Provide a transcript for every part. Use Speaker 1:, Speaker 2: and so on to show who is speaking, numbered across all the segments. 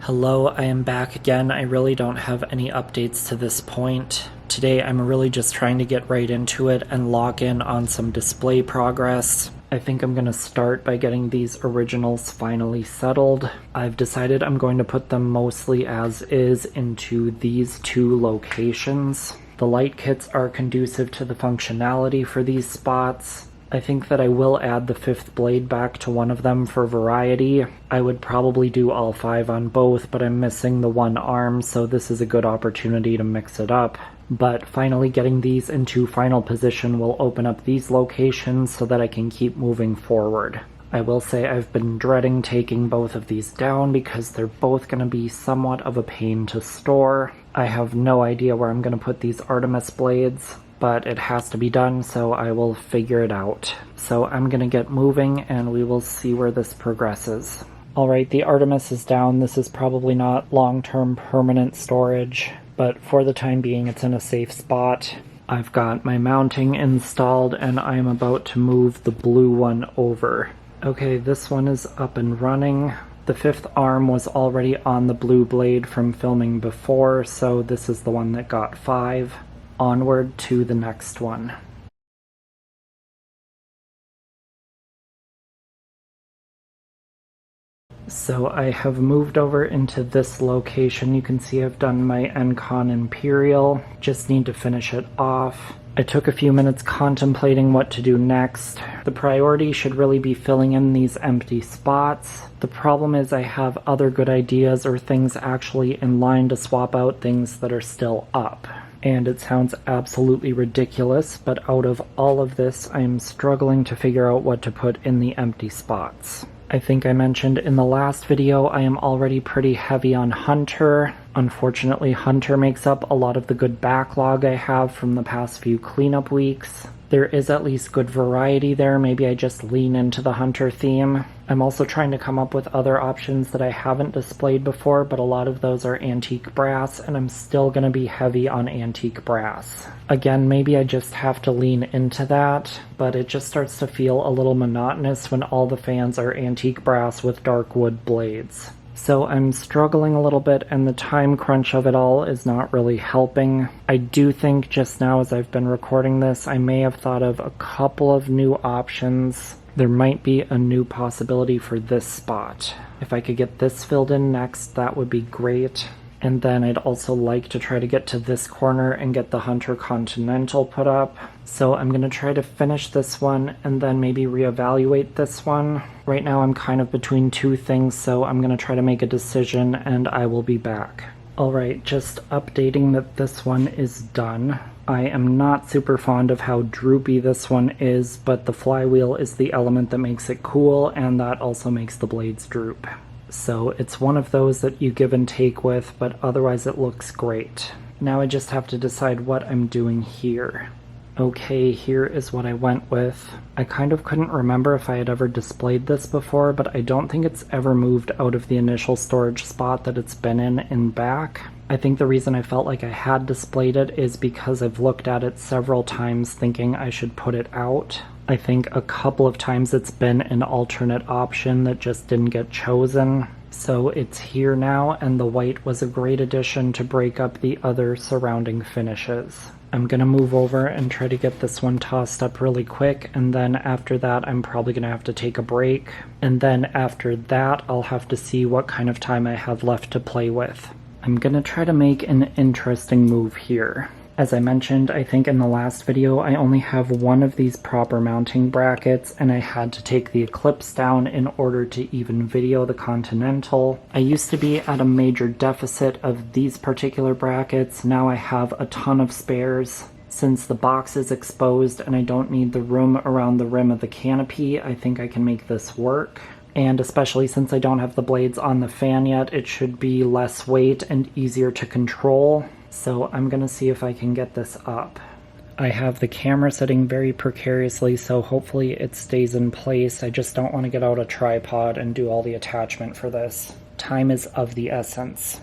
Speaker 1: Hello, I am back again. I really don't have any updates to this point. Today I'm really just trying to get right into it and log in on some display progress. I think I'm going to start by getting these originals finally settled. I've decided I'm going to put them mostly as is into these two locations. The light kits are conducive to the functionality for these spots. I think that I will add the fifth blade back to one of them for variety. I would probably do all five on both, but I'm missing the one arm, so this is a good opportunity to mix it up. But finally getting these into final position will open up these locations so that I can keep moving forward. I will say I've been dreading taking both of these down because they're both going to be somewhat of a pain to store. I have no idea where I'm going to put these Artemis blades, but it has to be done, so I will figure it out. So I'm gonna get moving and we will see where this progresses. Alright, the Artemis is down. This is probably not long-term permanent storage, but for the time being it's in a safe spot. I've got my mounting installed and I'm about to move the blue one over. Okay, this one is up and running. The fifth arm was already on the blue blade from filming before, so this is the one that got 5. Onward to the next one. So I have moved over into this location. You can see I've done my Encon Imperial. Just need to finish it off. I took a few minutes contemplating what to do next. The priority should really be filling in these empty spots. The problem is I have other good ideas or things actually in line to swap out things that are still up. And it sounds absolutely ridiculous, but out of all of this, I'm struggling to figure out what to put in the empty spots. I think I mentioned in the last video I am already pretty heavy on Hunter. Unfortunately, Hunter makes up a lot of the good backlog I have from the past few cleanup weeks. There is at least good variety there. Maybe I just lean into the Hunter theme. I'm also trying to come up with other options that I haven't displayed before, but a lot of those are antique brass, and I'm still going to be heavy on antique brass. Again, maybe I just have to lean into that, but it just starts to feel a little monotonous when all the fans are antique brass with dark wood blades. So I'm struggling a little bit, and the time crunch of it all is not really helping. I do think just now as I've been recording this, I may have thought of a couple of new options. There might be a new possibility for this spot. If I could get this filled in next, that would be great. And then I'd also like to try to get to this corner and get the Hunter Continental put up. So I'm going to try to finish this one and then maybe reevaluate this one. Right now I'm kind of between two things, so I'm going to try to make a decision and I will be back. Alright, just updating that this one is done. I am not super fond of how droopy this one is, but the flywheel is the element that makes it cool, and that also makes the blades droop. So it's one of those that you give and take with, but otherwise it looks great. Now I just have to decide what I'm doing here. Okay, here is what I went with. I kind of couldn't remember if I had ever displayed this before, but I don't think it's ever moved out of the initial storage spot that it's been in back. I think the reason I felt like I had displayed it is because I've looked at it several times thinking I should put it out. I think a couple of times it's been an alternate option that just didn't get chosen. So it's here now, and the white was a great addition to break up the other surrounding finishes. I'm gonna move over and try to get this one tossed up really quick, and then after that I'm probably gonna have to take a break. And then after that I'll have to see what kind of time I have left to play with. I'm gonna try to make an interesting move here. As I mentioned, I think in the last video, I only have one of these proper mounting brackets, and I had to take the Eclipse down in order to even video the Continental. I used to be at a major deficit of these particular brackets. Now I have a ton of spares. Since the box is exposed and I don't need the room around the rim of the canopy, I think I can make this work. And especially since I don't have the blades on the fan yet, it should be less weight and easier to control. So I'm gonna see if I can get this up. I have the camera sitting very precariously, so hopefully it stays in place. I just don't want to get out a tripod and do all the attachment for this. Time is of the essence.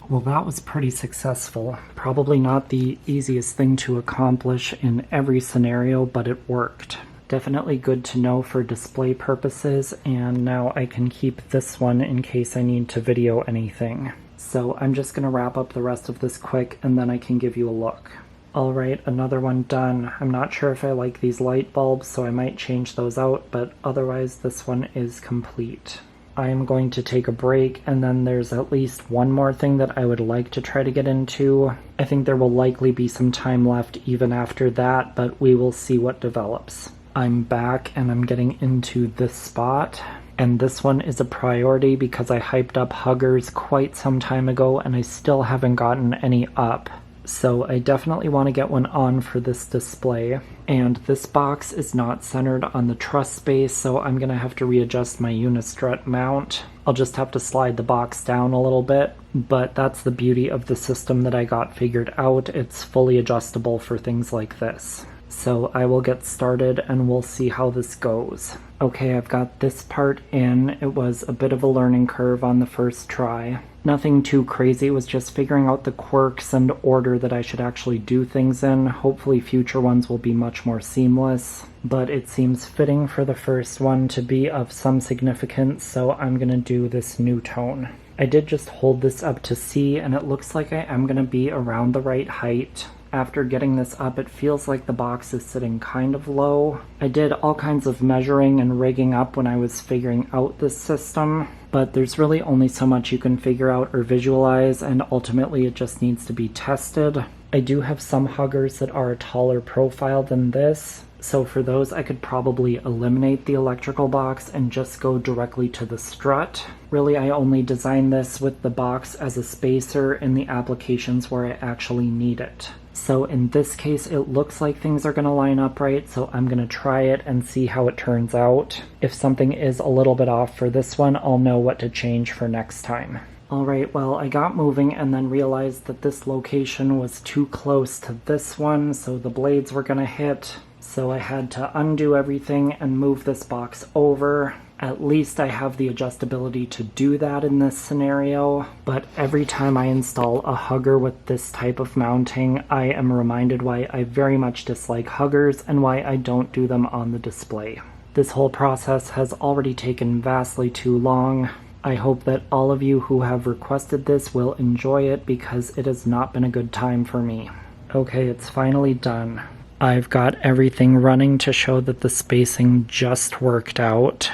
Speaker 1: Well, that was pretty successful. Probably not the easiest thing to accomplish in every scenario, but it worked. Definitely good to know for display purposes, and now I can keep this one in case I need to video anything. So I'm just going to wrap up the rest of this quick, and then I can give you a look. Alright, another one done. I'm not sure if I like these light bulbs, so I might change those out, but otherwise this one is complete. I am going to take a break, and then there's at least one more thing that I would like to try to get into. I think there will likely be some time left even after that, but we will see what develops. I'm back and I'm getting into this spot, and this one is a priority because I hyped up huggers quite some time ago and I still haven't gotten any up. So I definitely want to get one on for this display, and this box is not centered on the truss space, so I'm going to have to readjust my unistrut mount. I'll just have to slide the box down a little bit, but that's the beauty of the system that I got figured out. It's fully adjustable for things like this. So I will get started and we'll see how this goes. Okay, I've got this part in. It was a bit of a learning curve on the first try. Nothing too crazy, it was just figuring out the quirks and order that I should actually do things in. Hopefully future ones will be much more seamless, but it seems fitting for the first one to be of some significance, so I'm gonna do this new tone. I did just hold this up to C, and it looks like I am gonna be around the right height. After getting this up, it feels like the box is sitting kind of low. I did all kinds of measuring and rigging up when I was figuring out this system, but there's really only so much you can figure out or visualize, and ultimately it just needs to be tested. I do have some huggers that are a taller profile than this, so for those I could probably eliminate the electrical box and just go directly to the strut. Really, I only designed this with the box as a spacer in the applications where I actually need it. So in this case, it looks like things are going to line up right, so I'm going to try it and see how it turns out. If something is a little bit off for this one, I'll know what to change for next time. Alright, well, I got moving and then realized that this location was too close to this one, so the blades were going to hit. So I had to undo everything and move this box over. At least I have the adjustability to do that in this scenario, but every time I install a hugger with this type of mounting, I am reminded why I very much dislike huggers and why I don't do them on the display. This whole process has already taken vastly too long. I hope that all of you who have requested this will enjoy it because it has not been a good time for me. Okay, it's finally done. I've got everything running to show that the spacing just worked out.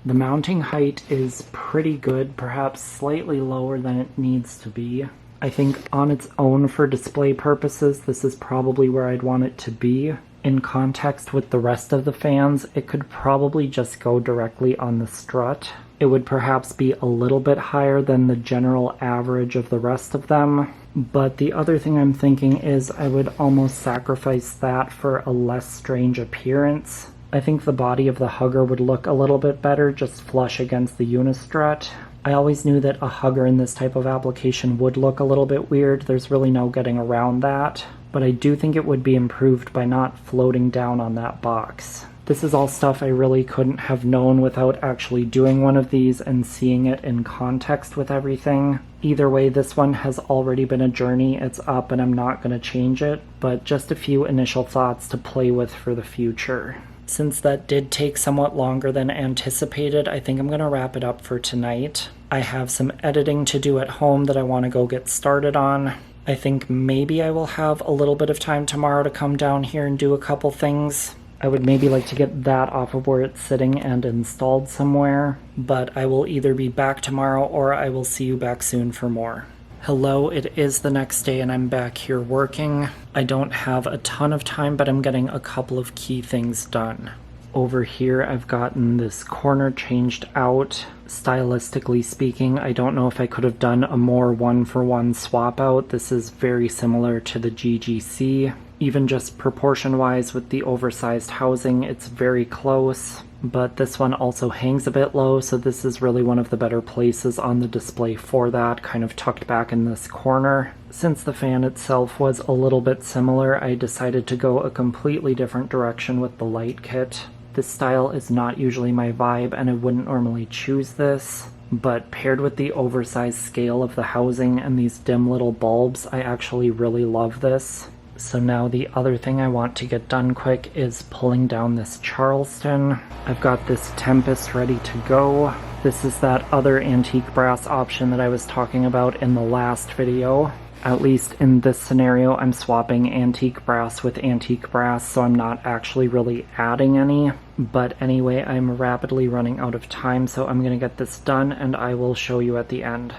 Speaker 1: The mounting height is pretty good, perhaps slightly lower than it needs to be. I think on its own for display purposes, this is probably where I'd want it to be. In context with the rest of the fans, it could probably just go directly on the strut. It would perhaps be a little bit higher than the general average of the rest of them. But the other thing I'm thinking is I would almost sacrifice that for a less strange appearance. I think the body of the hugger would look a little bit better just flush against the unistrut. I always knew that a hugger in this type of application would look a little bit weird. There's really no getting around that. But I do think it would be improved by not floating down on that box. This is all stuff I really couldn't have known without actually doing one of these and seeing it in context with everything. Either way, this one has already been a journey. It's up and I'm not going to change it, but just a few initial thoughts to play with for the future. Since that did take somewhat longer than anticipated, I think I'm going to wrap it up for tonight. I have some editing to do at home that I want to go get started on. I think maybe I will have a little bit of time tomorrow to come down here and do a couple things. I would maybe like to get that off of where it's sitting and installed somewhere, but I will either be back tomorrow or I will see you back soon for more. Hello, it is the next day and I'm back here working. I don't have a ton of time, but I'm getting a couple of key things done. Over here, I've gotten this corner changed out. Stylistically speaking, I don't know if I could have done a more one-for-one swap out. This is very similar to the GGC. Even just proportion-wise with the oversized housing, it's very close. But this one also hangs a bit low, so this is really one of the better places on the display for that, kind of tucked back in this corner. Since the fan itself was a little bit similar, I decided to go a completely different direction with the light kit. This style is not usually my vibe, and I wouldn't normally choose this. but paired with the oversized scale of the housing and these dim little bulbs, I actually really love this. So now the other thing I want to get done quick is pulling down this Charleston. I've got this Tempest ready to go. This is that other antique brass option that I was talking about in the last video. At least in this scenario, I'm swapping antique brass with antique brass, so I'm not actually really adding any. But anyway, I'm rapidly running out of time, so I'm going to get this done and I will show you at the end.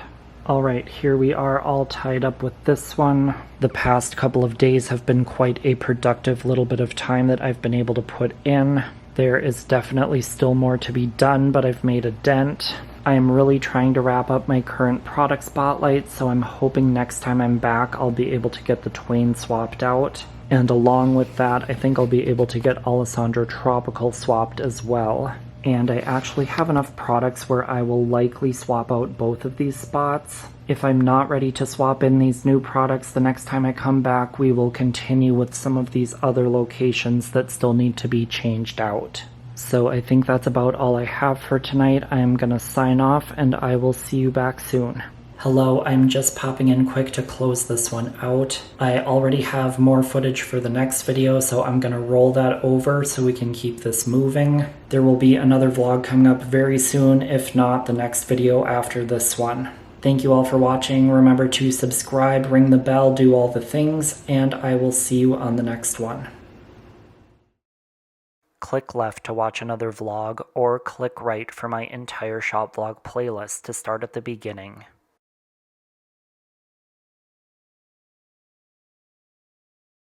Speaker 1: Alright, here we are all tied up with this one. The past couple of days have been quite a productive little bit of time that I've been able to put in. There is definitely still more to be done, but I've made a dent. I am really trying to wrap up my current product spotlight, so I'm hoping next time I'm back I'll be able to get the Twain swapped out. And along with that, I think I'll be able to get Alessandro Tropical swapped as well. And I actually have enough products where I will likely swap out both of these spots. If I'm not ready to swap in these new products the next time I come back, we will continue with some of these other locations that still need to be changed out. So I think that's about all I have for tonight. I am gonna sign off and I will see you back soon. Hello, I'm just popping in quick to close this one out. I already have more footage for the next video, so I'm gonna roll that over so we can keep this moving. There will be another vlog coming up very soon, if not the next video after this one. Thank you all for watching. Remember to subscribe, ring the bell, do all the things, and I will see you on the next one. Click left to watch another vlog, or click right for my entire shop vlog playlist to start at the beginning.